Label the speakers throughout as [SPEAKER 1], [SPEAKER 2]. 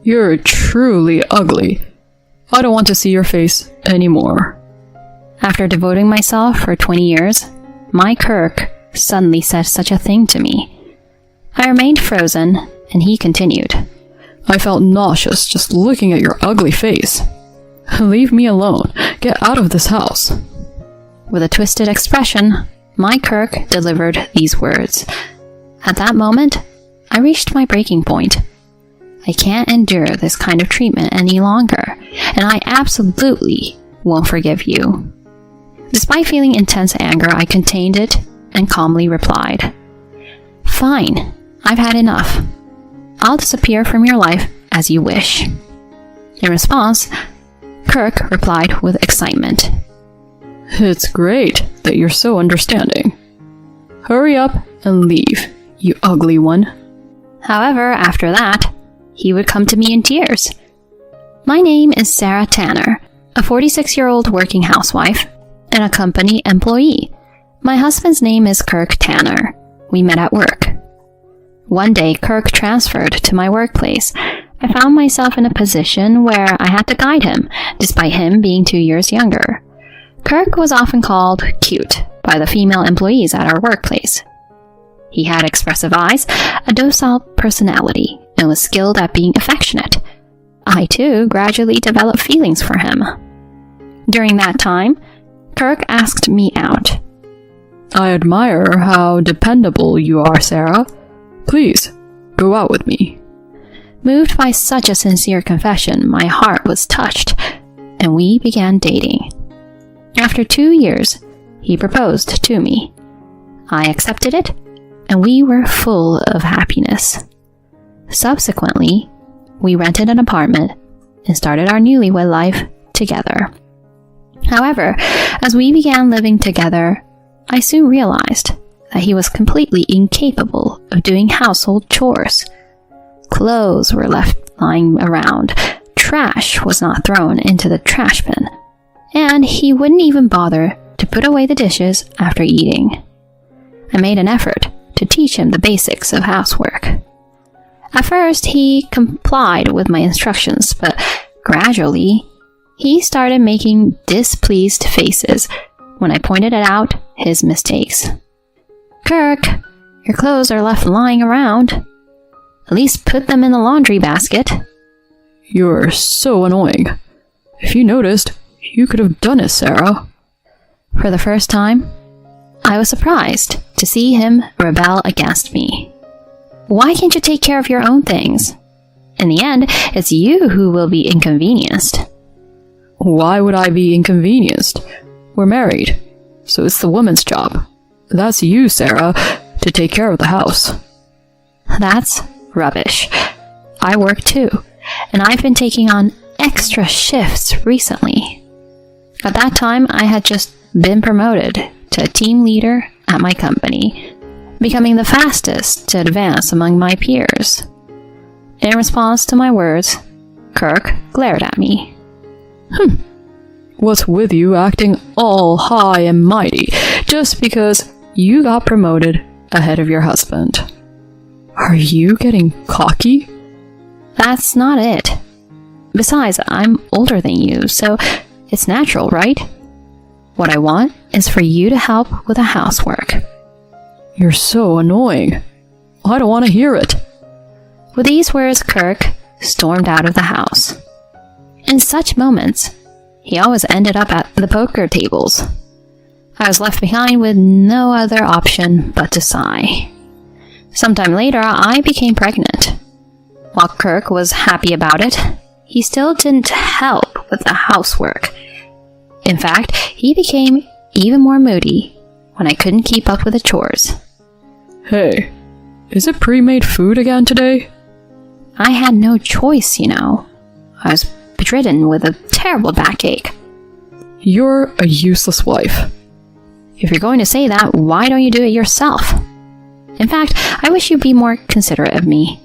[SPEAKER 1] You're truly ugly. I don't want to see your face anymore.
[SPEAKER 2] After devoting myself for 20 years, my Kirk suddenly said such a thing to me. I remained frozen, and he continued.
[SPEAKER 1] I felt nauseous just looking at your ugly face. Leave me alone. Get out of this house.
[SPEAKER 2] With a twisted expression, my Kirk delivered these words. At that moment, I reached my breaking point. I can't endure this kind of treatment any longer, and I absolutely won't forgive you. Despite feeling intense anger, I contained it and calmly replied, Fine, I've had enough. I'll disappear from your life as you wish. In response, Kirk replied with excitement.
[SPEAKER 1] It's great that you're so understanding. Hurry up and leave, you ugly one.
[SPEAKER 2] However, after that, he would come to me in tears. My name is Sarah Tanner, a 46-year-old working housewife and a company employee. My husband's name is Kirk Tanner. We met at work. One day, Kirk transferred to my workplace. I found myself in a position where I had to guide him, despite him being 2 years younger. Kirk was often called cute by the female employees at our workplace. He had expressive eyes, a docile personality, and was skilled at being affectionate. I, too, gradually developed feelings for him. During that time, Kirk asked me out.
[SPEAKER 1] I admire how dependable you are, Sarah. Please, go out with me.
[SPEAKER 2] Moved by such a sincere confession, my heart was touched, and we began dating. After 2 years, he proposed to me. I accepted it, and we were full of happiness. Subsequently, we rented an apartment and started our newlywed life together. However, as we began living together, I soon realized that he was completely incapable of doing household chores. Clothes were left lying around, trash was not thrown into the trash bin, and he wouldn't even bother to put away the dishes after eating. I made an effort to teach him the basics of housework. At first, he complied with my instructions, but gradually, he started making displeased faces when I pointed out his mistakes. Kirk, your clothes are left lying around. At least put them in the laundry basket.
[SPEAKER 1] You're so annoying. If you noticed, you could have done it, Sarah.
[SPEAKER 2] For the first time, I was surprised to see him rebel against me. Why can't you take care of your own things? In the end, it's you who will be inconvenienced.
[SPEAKER 1] Why would I be inconvenienced? We're married, so it's the woman's job. That's you, Sarah, to take care of the house.
[SPEAKER 2] That's rubbish. I work too, and I've been taking on extra shifts recently. At that time, I had just been promoted to a team leader at my company, becoming the fastest to advance among my peers. In response to my words, Kirk glared at me.
[SPEAKER 1] What's with you acting all high and mighty just because you got promoted ahead of your husband? Are you getting cocky?
[SPEAKER 2] That's not it. Besides, I'm older than you, so it's natural, right? What I want is for you to help with the housework.
[SPEAKER 1] You're so annoying. I don't want to hear it.
[SPEAKER 2] With these words, Kirk stormed out of the house. In such moments, he always ended up at the poker tables. I was left behind with no other option but to sigh. Sometime later, I became pregnant. While Kirk was happy about it, he still didn't help with the housework. In fact, he became even more moody when I couldn't keep up with the chores.
[SPEAKER 1] Hey, is it pre-made food again today?
[SPEAKER 2] I had no choice, you know. I was bedridden with a terrible backache.
[SPEAKER 1] You're a useless wife.
[SPEAKER 2] If you're going to say that, why don't you do it yourself? In fact, I wish you'd be more considerate of me.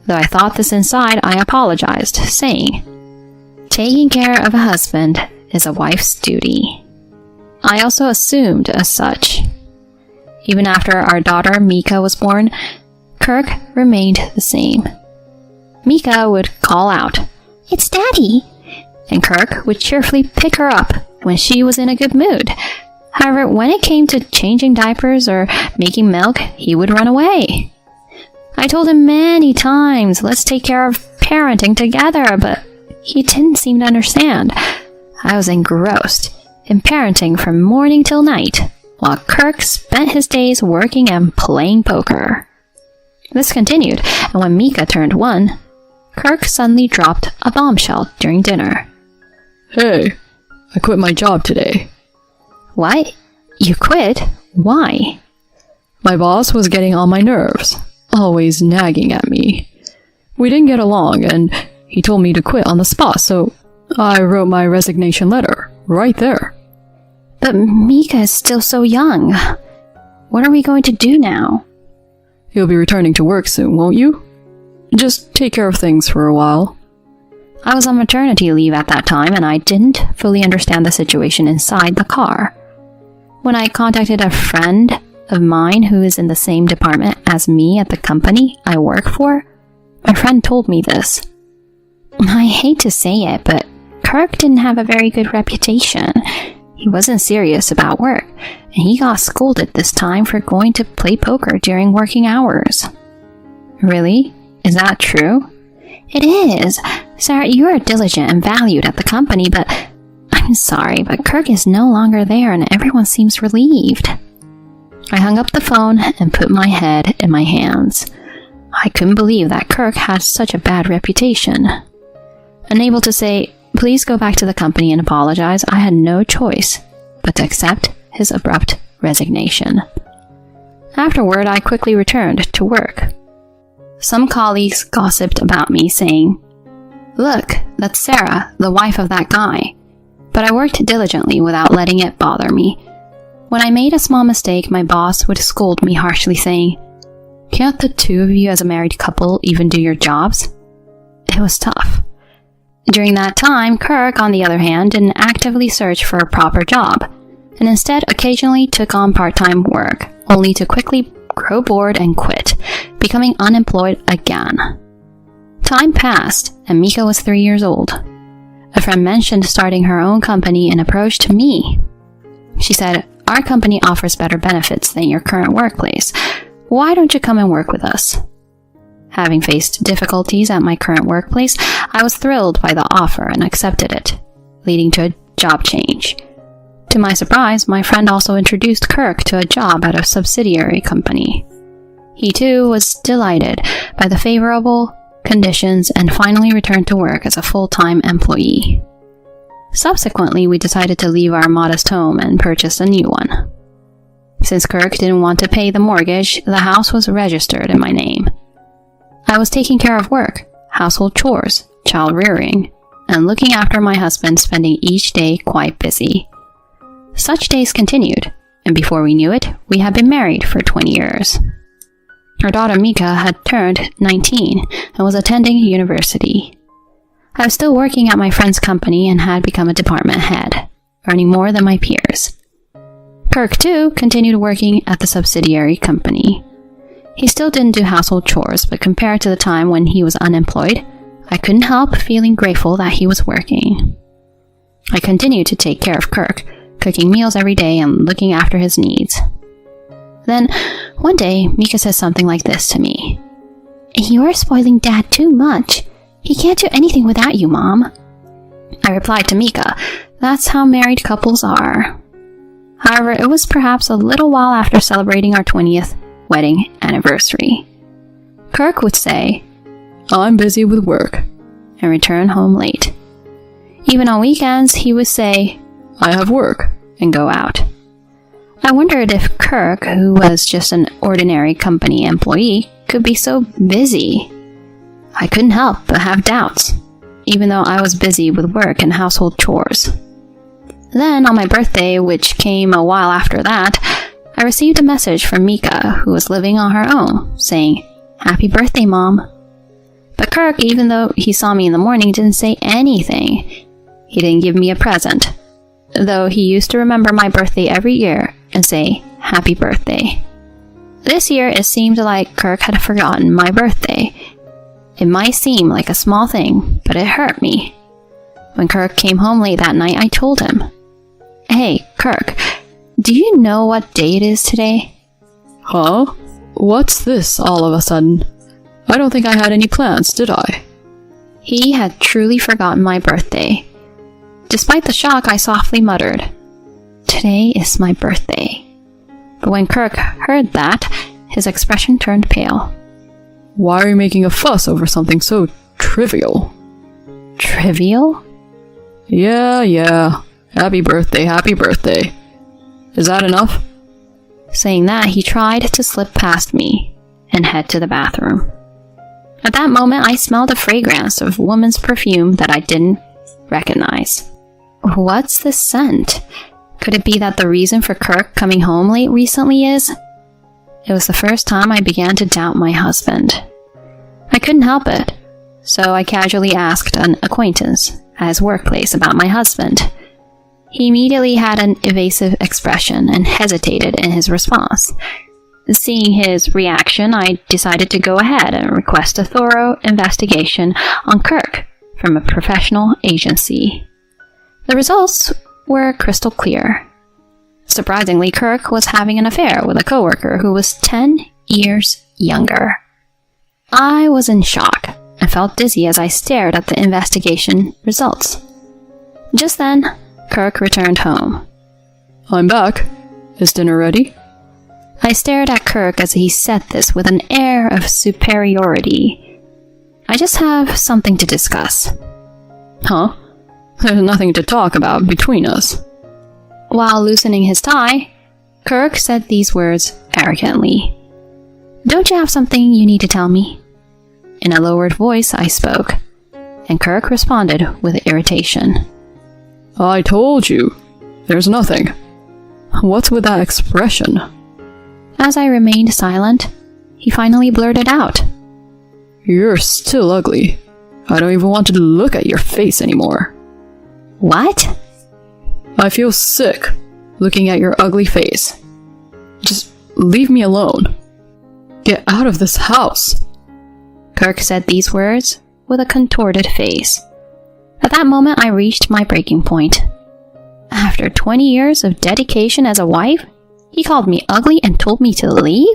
[SPEAKER 2] Though I thought this inside, I apologized, saying, taking care of a husband is a wife's duty. I also assumed as such. Even after our daughter Mika was born, Kirk remained the same. Mika would call out, "It's Daddy!" and Kirk would cheerfully pick her up when she was in a good mood. However, when it came to changing diapers or making milk, he would run away. I told him many times, let's take care of parenting together, but he didn't seem to understand. I was engrossed in parenting from morning till night, while Kirk spent his days working and playing poker. This continued, and when Mika turned 1, Kirk suddenly dropped a bombshell during dinner.
[SPEAKER 1] Hey, I quit my job today.
[SPEAKER 2] What? You quit? Why?
[SPEAKER 1] My boss was getting on my nerves, always nagging at me. We didn't get along, and he told me to quit on the spot, so I wrote my resignation letter right there.
[SPEAKER 2] But Mika is still so young. What are we going to do now?
[SPEAKER 1] You'll be returning to work soon, won't you? Just take care of things for a while.
[SPEAKER 2] I was on maternity leave at that time, and I didn't fully understand the situation inside the car. When I contacted a friend of mine who is in the same department as me at the company I work for, my friend told me this. I hate to say it, but Kirk didn't have a very good reputation. He wasn't serious about work, and he got scolded this time for going to play poker during working hours. Really? Is that true? It is. Sarah, you are diligent and valued at the company, but I'm sorry, but Kirk is no longer there and everyone seems relieved. I hung up the phone and put my head in my hands. I couldn't believe that Kirk had such a bad reputation. Unable to say, please go back to the company and apologize, I had no choice but to accept his abrupt resignation. Afterward, I quickly returned to work. Some colleagues gossiped about me, saying, "Look, that's Sarah, the wife of that guy." But I worked diligently without letting it bother me. When I made a small mistake, my boss would scold me harshly, saying, "Can't the two of you as a married couple even do your jobs?" It was tough. During that time, Kirk, on the other hand, didn't actively search for a proper job, and instead occasionally took on part-time work, only to quickly grow bored and quit, becoming unemployed again. Time passed, and Mika was 3 years old. A friend mentioned starting her own company and approached me. She said, "Our company offers better benefits than your current workplace. Why don't you come and work with us?" Having faced difficulties at my current workplace, I was thrilled by the offer and accepted it, leading to a job change. To my surprise, my friend also introduced Kirk to a job at a subsidiary company. He too was delighted by the favorable conditions and finally returned to work as a full-time employee. Subsequently, we decided to leave our modest home and purchase a new one. Since Kirk didn't want to pay the mortgage, the house was registered in my name. I was taking care of work, household chores, child rearing, and looking after my husband, spending each day quite busy. Such days continued, and before we knew it, we had been married for 20 years. Our daughter Mika had turned 19 and was attending university. I was still working at my friend's company and had become a department head, earning more than my peers. Kirk, too, continued working at the subsidiary company. He still didn't do household chores, but compared to the time when he was unemployed, I couldn't help feeling grateful that he was working. I continued to take care of Kirk, cooking meals every day and looking after his needs. Then, one day, Mika says something like this to me. "You're spoiling Dad too much. He can't do anything without you, Mom." I replied to Mika, "That's how married couples are." However, it was perhaps a little while after celebrating our 20th wedding anniversary. Kirk would say,
[SPEAKER 1] I'm busy with work,
[SPEAKER 2] and return home late. Even on weekends, he would say,
[SPEAKER 1] I have work,
[SPEAKER 2] and go out. I wondered if Kirk, who was just an ordinary company employee, could be so busy. I couldn't help but have doubts, even though I was busy with work and household chores. Then, on my birthday, which came a while after that, I received a message from Mika, who was living on her own, saying, "Happy birthday, Mom." But Kirk, even though he saw me in the morning, didn't say anything. He didn't give me a present, though he used to remember my birthday every year and say, "Happy birthday." This year, it seemed like Kirk had forgotten my birthday. It might seem like a small thing, but it hurt me. When Kirk came home late that night, I told him, "Hey, Kirk, do you know what day it is today?"
[SPEAKER 1] Huh? What's this all of a sudden? I don't think I had any plans, did I?
[SPEAKER 2] He had truly forgotten my birthday. Despite the shock, I softly muttered, "Today is my birthday." But when Kirk heard that, his expression turned pale.
[SPEAKER 1] Why are you making a fuss over something so trivial?
[SPEAKER 2] Trivial?
[SPEAKER 1] Yeah. Happy birthday, happy birthday. Is that enough?
[SPEAKER 2] Saying that, he tried to slip past me and head to the bathroom. At that moment, I smelled a fragrance of woman's perfume that I didn't recognize. What's the scent? Could it be that the reason for Kirk coming home late recently is? It was the first time I began to doubt my husband. I couldn't help it, so I casually asked an acquaintance at his workplace about my husband. He immediately had an evasive expression and hesitated in his response. Seeing his reaction, I decided to go ahead and request a thorough investigation on Kirk from a professional agency. The results were crystal clear. Surprisingly, Kirk was having an affair with a coworker who was 10 years younger. I was in shock and felt dizzy as I stared at the investigation results. Just then, Kirk returned home.
[SPEAKER 1] I'm back. Is dinner ready?
[SPEAKER 2] I stared at Kirk as he said this with an air of superiority. I just have something to discuss.
[SPEAKER 1] Huh? There's nothing to talk about between us.
[SPEAKER 2] While loosening his tie, Kirk said these words arrogantly. "Don't you have something you need to tell me?" In a lowered voice, I spoke, and Kirk responded with irritation.
[SPEAKER 1] I told you. There's nothing. What's with that expression?
[SPEAKER 2] As I remained silent, he finally blurted out,
[SPEAKER 1] You're still ugly. I don't even want to look at your face anymore.
[SPEAKER 2] "What?"
[SPEAKER 1] I feel sick looking at your ugly face. Just leave me alone. Get out of this house.
[SPEAKER 2] Kirk said these words with a contorted face. At that moment, I reached my breaking point. After 20 years of dedication as a wife, he called me ugly and told me to leave?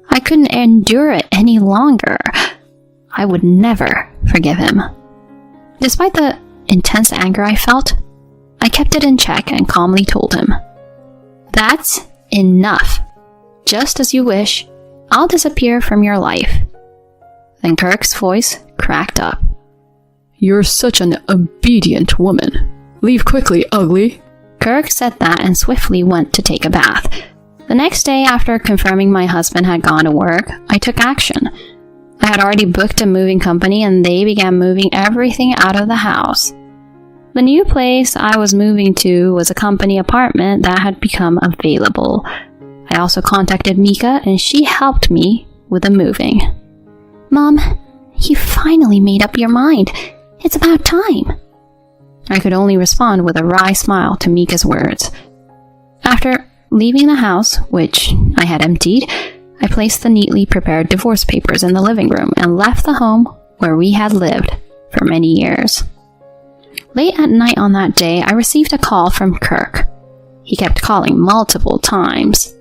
[SPEAKER 2] I couldn't endure it any longer. I would never forgive him. Despite the intense anger I felt, I kept it in check and calmly told him, "That's enough. Just as you wish, I'll disappear from your life." Then Kirk's voice cracked up.
[SPEAKER 1] You're such an obedient woman. Leave quickly, ugly.
[SPEAKER 2] Kirk said that and swiftly went to take a bath. The next day, after confirming my husband had gone to work, I took action. I had already booked a moving company and they began moving everything out of the house. The new place I was moving to was a company apartment that had become available. I also contacted Mika and she helped me with the moving. "Mom, you finally made up your mind. It's about time." I could only respond with a wry smile to Mika's words. After leaving the house, which I had emptied, I placed the neatly prepared divorce papers in the living room and left the home where we had lived for many years. Late at night on that day, I received a call from Kirk. He kept calling multiple times,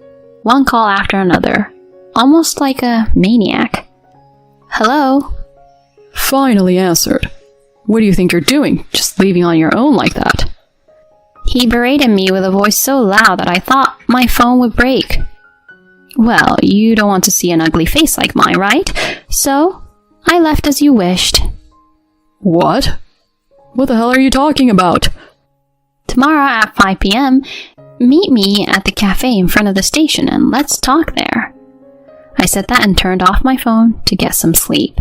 [SPEAKER 2] one call after another, almost like a maniac. "Hello?"
[SPEAKER 1] Finally answered. What do you think you're doing, just leaving on your own like that?
[SPEAKER 2] He berated me with a voice so loud that I thought my phone would break. "Well, you don't want to see an ugly face like mine, right? So, I left as you wished."
[SPEAKER 1] What? What the hell are you talking about?
[SPEAKER 2] "Tomorrow at 5 p.m., meet me at the cafe in front of the station and let's talk there." I said that and turned off my phone to get some sleep.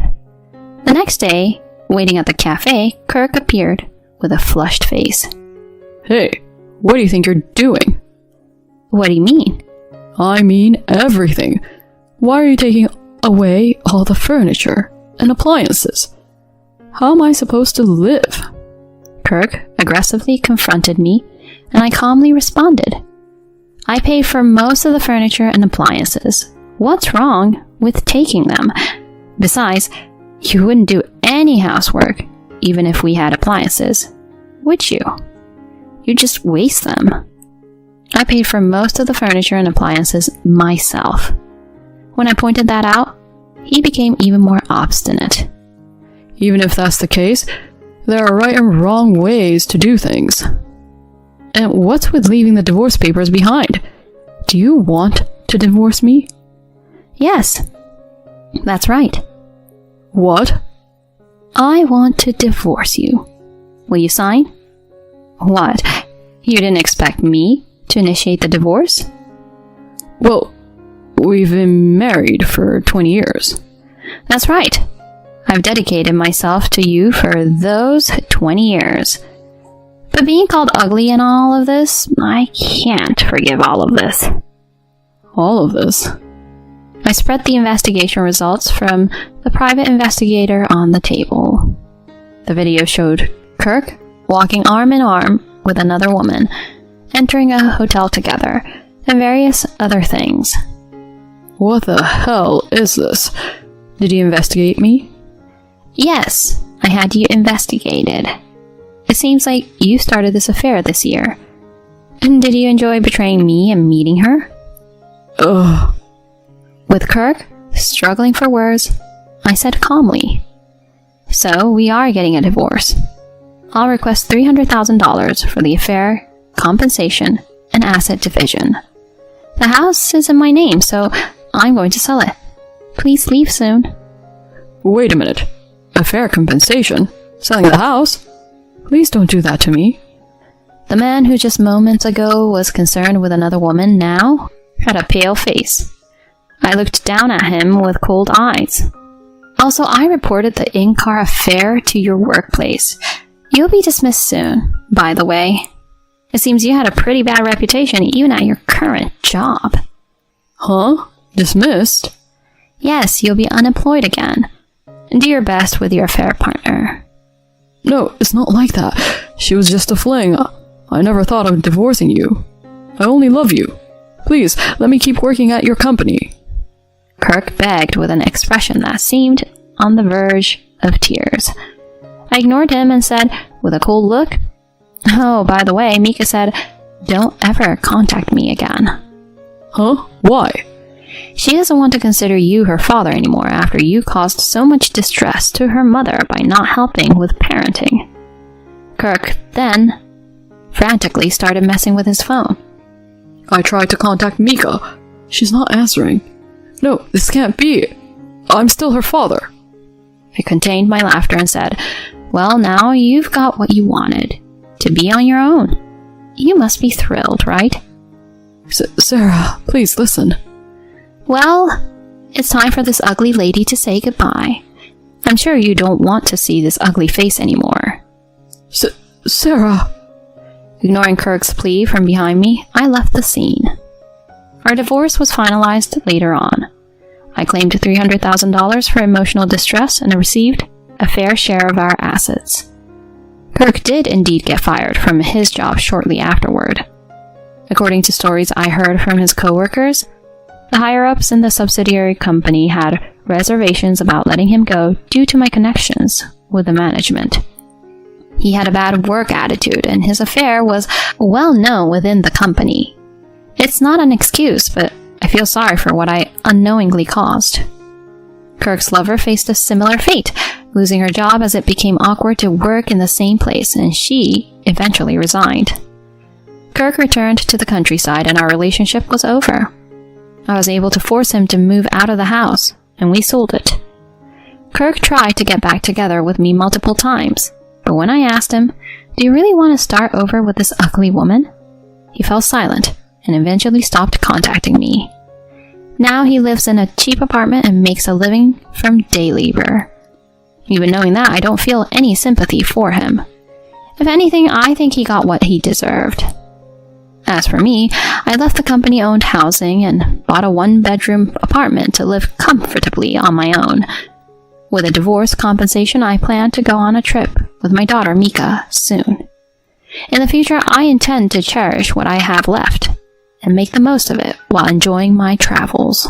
[SPEAKER 2] The next day, waiting at the cafe, Kirk appeared with a flushed face.
[SPEAKER 1] Hey, what do you think you're doing?
[SPEAKER 2] "What do you mean?"
[SPEAKER 1] I mean everything. Why are you taking away all the furniture and appliances? How am I supposed to live?
[SPEAKER 2] Kirk aggressively confronted me, and I calmly responded, "I pay for most of the furniture and appliances. What's wrong with taking them? Besides, You wouldn't do any housework, even if we had appliances, would you? You just waste them. I paid for most of the furniture and appliances myself. When I pointed that out, he became even more obstinate.
[SPEAKER 1] Even if that's the case, there are right and wrong ways to do things. And what's with leaving the divorce papers behind? Do you want to divorce me?
[SPEAKER 2] Yes, that's right.
[SPEAKER 1] What?
[SPEAKER 2] I want to divorce you. Will you sign? What? You didn't expect me to initiate the divorce?
[SPEAKER 1] Well, we've been married for 20 years.
[SPEAKER 2] That's right. I've dedicated myself to you for those 20 years. But being called ugly in all of this, I can't forgive all of this.
[SPEAKER 1] All of this?
[SPEAKER 2] I spread the investigation results from the private investigator on the table. The video showed Kirk walking arm in arm with another woman, entering a hotel together, and various other things.
[SPEAKER 1] What the hell is this? Did you investigate me?
[SPEAKER 2] Yes, I had you investigated. It seems like you started this affair this year. And did you enjoy betraying me and meeting her?
[SPEAKER 1] Ugh.
[SPEAKER 2] With Kirk struggling for words, I said calmly, "So we are getting a divorce. I'll request $300,000 for the affair, compensation, and asset division. The house is in my name, so I'm going to sell it. Please leave soon."
[SPEAKER 1] Wait a minute. A fair compensation? Selling the house? Please don't do that to me.
[SPEAKER 2] The man who just moments ago was concerned with another woman now had a pale face. I looked down at him with cold eyes. Also, I reported the in-car affair to your workplace. You'll be dismissed soon, by the way. It seems you had a pretty bad reputation even at your current job.
[SPEAKER 1] Huh? Dismissed?
[SPEAKER 2] Yes, you'll be unemployed again. Do your best with your affair partner.
[SPEAKER 1] No, it's not like that. She was just a fling. I never thought of divorcing you. I only love you. Please, let me keep working at your company.
[SPEAKER 2] Kirk begged with an expression that seemed on the verge of tears. I ignored him and said, with a cold look, "Oh, by the way, Mika said, don't ever contact me again."
[SPEAKER 1] Huh? Why?
[SPEAKER 2] She doesn't want to consider you her father anymore after you caused so much distress to her mother by not helping with parenting. Kirk then frantically started messing with his phone.
[SPEAKER 1] I tried to contact Mika. She's not answering. No, this can't be. I'm still her father.
[SPEAKER 2] I contained my laughter and said, "Well, now you've got what you wanted. To be on your own. You must be thrilled, right?"
[SPEAKER 1] Sarah, please listen.
[SPEAKER 2] "Well, it's time for this ugly lady to say goodbye. I'm sure you don't want to see this ugly face anymore."
[SPEAKER 1] Sarah.
[SPEAKER 2] Ignoring Kirk's plea from behind me, I left the scene. Our divorce was finalized later on. I claimed $300,000 for emotional distress and received a fair share of our assets. Kirk did indeed get fired from his job shortly afterward. According to stories I heard from his coworkers, the higher-ups in the subsidiary company had reservations about letting him go due to my connections with the management. He had a bad work attitude, and his affair was well known within the company. It's not an excuse, but I feel sorry for what I unknowingly caused. Kirk's lover faced a similar fate, losing her job as it became awkward to work in the same place, and she eventually resigned. Kirk returned to the countryside, and our relationship was over. I was able to force him to move out of the house, and we sold it. Kirk tried to get back together with me multiple times, but when I asked him, "Do you really want to start over with this ugly woman?" he fell silent and eventually stopped contacting me. Now he lives in a cheap apartment and makes a living from day labor. Even knowing that, I don't feel any sympathy for him. If anything, I think he got what he deserved. As for me, I left the company-owned housing and bought a one-bedroom apartment to live comfortably on my own. With a divorce compensation, I plan to go on a trip with my daughter Mika soon. In the future, I intend to cherish what I have left and make the most of it while enjoying my travels.